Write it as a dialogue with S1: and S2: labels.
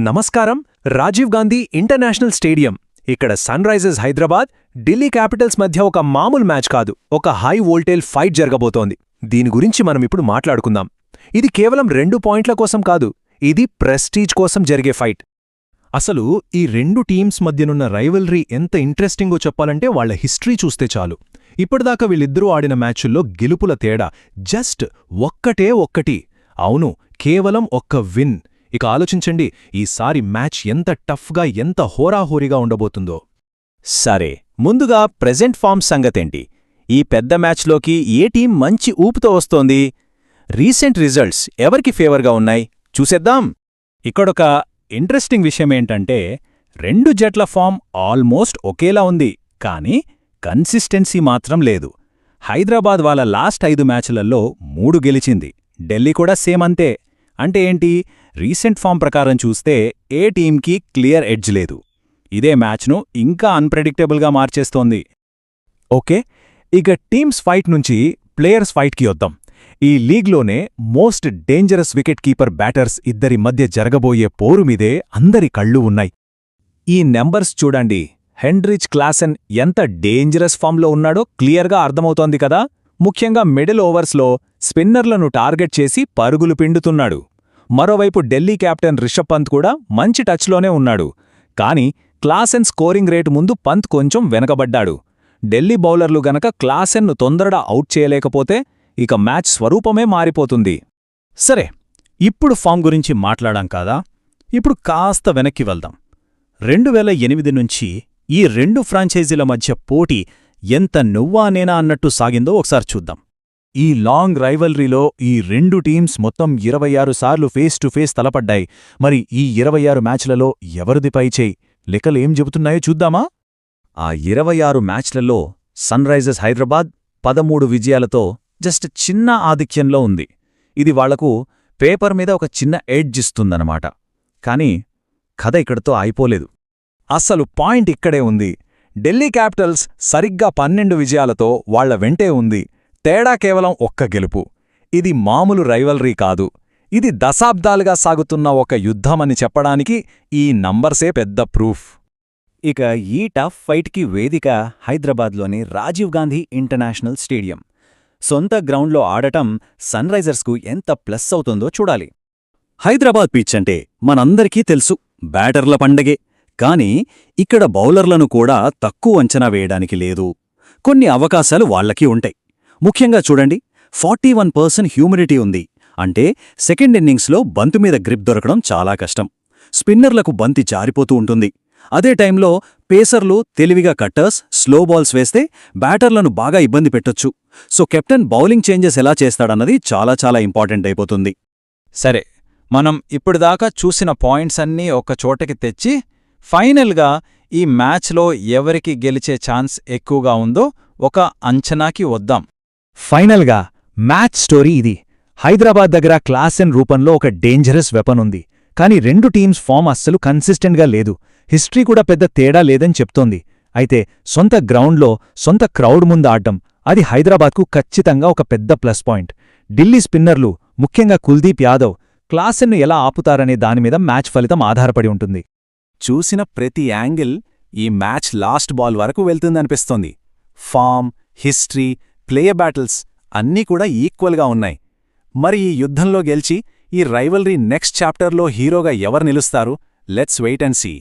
S1: నమస్కారం. Rajiv Gandhi international stadium. ఇక్కడ Sunrisers Hyderabad, Delhi Capitals మధ్య ఒక మామూలు మ్యాచ్ కాదు, ఒక హై వోల్టేజ్ ఫైట్ జరగబోతోంది. దీని గురించి మనమిప్పుడు మాట్లాడుకుందాం. ఇది కేవలం 2 పాయింట్ల కోసం కాదు, ఇది ప్రెస్టీజ్ కోసం జరిగే ఫైట్.
S2: అసలు ఈ రెండు టీమ్స్ మధ్యనున్న రైవల్రీ ఎంత ఇంట్రెస్టింగో చెప్పాలంటే వాళ్ల హిస్టరీ చూస్తే చాలు. ఇప్పటిదాకా వీళ్ళిద్దరూ ఆడిన మ్యాచుల్లో గెలుపుల తేడా జస్ట్ ఒక్కటి. అవును, కేవలం ఒక్క విన్. ఇక ఆలోచించండి, ఈసారి మ్యాచ్ ఎంత టఫ్గా, ఎంత హోరాహోరీగా ఉండబోతుందో.
S3: సరే, ముందుగా ప్రెజెంట్ ఫామ్ సంగతేంటి? ఈ పెద్ద మ్యాచ్లోకి ఏ టీం మంచి ఊపుతో వస్తోంది? రీసెంట్ రిజల్ట్స్ ఎవరికి ఫేవర్గా ఉన్నాయి చూసేద్దాం.
S4: ఇక్కడొక ఇంట్రెస్టింగ్ విషయమేంటంటే, రెండు జట్ల ఫామ్ ఆల్మోస్ట్ ఒకేలా ఉంది, కానీ కన్సిస్టెన్సీ మాత్రం లేదు. హైదరాబాద్ వాళ్ళ లాస్ట్ 5 మ్యాచ్లలో 3 గెలిచింది, ఢిల్లీ కూడా సేమ్ అంతే. అంటే ఏంటి? రీసెంట్ ఫామ్ ప్రకారం చూస్తే ఏ టీంకి క్లియర్ ఎడ్జ్ లేదు. ఇదే మ్యాచ్ను ఇంకా అన్ప్రెడిక్టబుల్గా మార్చేస్తోంది.
S2: ఓకే, ఇక టీమ్స్ ఫైట్ నుంచి ప్లేయర్స్ ఫైట్కి వద్దాం. ఈ లీగ్లోనే most dangerous wicket keeper batters ఇద్దరి మధ్య జరగబోయే పోరు మీదే అందరి కళ్ళు ఉన్నాయి.
S1: ఈ నెంబర్స్ చూడండి. హెన్రిచ్ క్లాసెన్ ఎంత డేంజరస్ ఫామ్లో ఉన్నాడో క్లియర్గా అర్థమవుతోంది కదా. ముఖ్యంగా మిడిల్ ఓవర్స్లో స్పిన్నర్లను టార్గెట్ చేసి పరుగులు పిండుతున్నాడు. మరోవైపు ఢిల్లీ కెప్టెన్ రిషబ్ పంత్ కూడా మంచి టచ్లోనే ఉన్నాడు. కానీ క్లాసెన్ స్కోరింగ్ రేటు ముందు పంత్ కొంచెం వెనకబడ్డాడు. ఢిల్లీ బౌలర్లు గనక క్లాసెన్ను తొందరగా అవుట్ చేయలేకపోతే ఇక మ్యాచ్ స్వరూపమే మారిపోతుంది.
S4: సరే, ఇప్పుడు ఫామ్ గురించి మాట్లాడాం కాదా, ఇప్పుడు కాస్త వెనక్కి వెళ్దాం. 2008 నుంచి ఈ రెండు ఫ్రాంచైజీల మధ్య పోటీ ఎంత నువ్వా నేనా అన్నట్టు సాగిందో ఒకసారి చూద్దాం.
S2: ఈ లాంగ్ రైవల్రీలో ఈ రెండు టీమ్స్ మొత్తం 26 సార్లు ఫేస్ టు ఫేస్ తలపడ్డాయి. మరి ఈ 26 మ్యాచ్లలో ఎవరిది పైచేయి? లెక్కలేం చెబుతున్నాయో చూద్దామా?
S3: ఆ 26 మ్యాచ్లలో సన్ రైజర్స్ హైదరాబాద్ 13 విజయాలతో జస్ట్ చిన్న ఆధిక్యంలో ఉంది. ఇది వాళ్లకు పేపర్ మీద ఒక చిన్న ఎడ్జ్ ఇస్తుందన్నమాట. కానీ కథ ఇక్కడితో అయిపోలేదు.
S1: అసలు పాయింట్ ఇక్కడే ఉంది. ఢిల్లీ క్యాపిటల్స్ సరిగ్గా 12 విజయాలతో వాళ్ల వెంటే ఉంది. తేడా కేవలం ఒక్క గెలుపు. ఇది మామూలు రైవల్రీ కాదు, ఇది దశాబ్దాలుగా సాగుతున్న ఒక యుద్ధమని చెప్పడానికి ఈ నంబర్సే పెద్ద ప్రూఫ్.
S4: ఇక ఈ టఫ్ ఫైట్కి వేదిక హైదరాబాద్లోని రాజీవ్ గాంధీ ఇంటర్నేషనల్ స్టేడియం. సొంత గ్రౌండ్లో ఆడటం సన్ రైజర్స్కు ఎంత ప్లస్ అవుతుందో చూడాలి. హైదరాబాద్ పిచ్ అంటే మనందరికీ తెలుసు, బ్యాటర్ల పండగే. కానీ ఇక్కడ బౌలర్లను కూడా తక్కువ అంచనా వేయడానికి లేదు. కొన్ని అవకాశాలు వాళ్లకి ఉంటాయి. ముఖ్యంగా చూడండి, 41% హ్యూమిడిటీ ఉంది. అంటే సెకండ్ ఇన్నింగ్స్లో బంతు మీద గ్రిప్ దొరకడం చాలా కష్టం. స్పిన్నర్లకు బంతి జారిపోతూ ఉంటుంది. అదే టైంలో పేసర్లు తెలివిగా కట్టర్స్, స్లో బాల్స్ వేస్తే బ్యాటర్లను బాగా ఇబ్బంది పెట్టొచ్చు. సో కెప్టెన్ బౌలింగ్ చేంజెస్ ఎలా చేస్తాడన్నది చాలా ఇంపార్టెంట్ అయిపోతుంది. సరే, మనం ఇప్పుడుదాకా చూసిన పాయింట్స్ అన్నీ ఒక చోటకి తెచ్చి ఫైనల్గా ఈ మ్యాచ్లో ఎవరికి గెలిచే ఛాన్స్ ఎక్కువగా ఉందో ఒక అంచనాకి వద్దాం.
S2: ఫైనల్గా మ్యాచ్ స్టోరీ ఇది. హైదరాబాద్ దగ్గర క్లాసెన్ రూపంలో ఒక డేంజరస్ వెపన్ ఉంది. కానీ రెండు టీమ్స్ ఫామ్ అస్సలు కన్సిస్టెంట్గా లేదు. హిస్టరీ కూడా పెద్ద తేడా లేదని చెప్తోంది. అయితే సొంత గ్రౌండ్లో సొంత క్రౌడ్ ముందు ఆడ్డం, అది హైదరాబాద్కు ఖచ్చితంగా ఒక పెద్ద ప్లస్ పాయింట్. ఢిల్లీ స్పిన్నర్లు, ముఖ్యంగా కుల్దీప్ యాదవ్, క్లాసెన్ను ఎలా ఆపుతారనే దానిమీద మ్యాచ్ ఫలితం ఆధారపడి ఉంటుంది.
S1: చూసిన ప్రతి యాంగిల్ ఈ మ్యాచ్ లాస్ట్ బాల్ వరకు వెళ్తుందనిపిస్తోంది. ఫామ్, హిస్టరీ, ప్లేయర్ బ్యాటిల్స్ అన్నీ కూడా ఈక్వల్గా ఉన్నాయి. మరి ఈ యుద్ధంలో గెలిచి ఈ రైవల్రీ నెక్స్ట్ చాప్టర్లో హీరోగా ఎవరు నిలుస్తారు? Let's wait and see.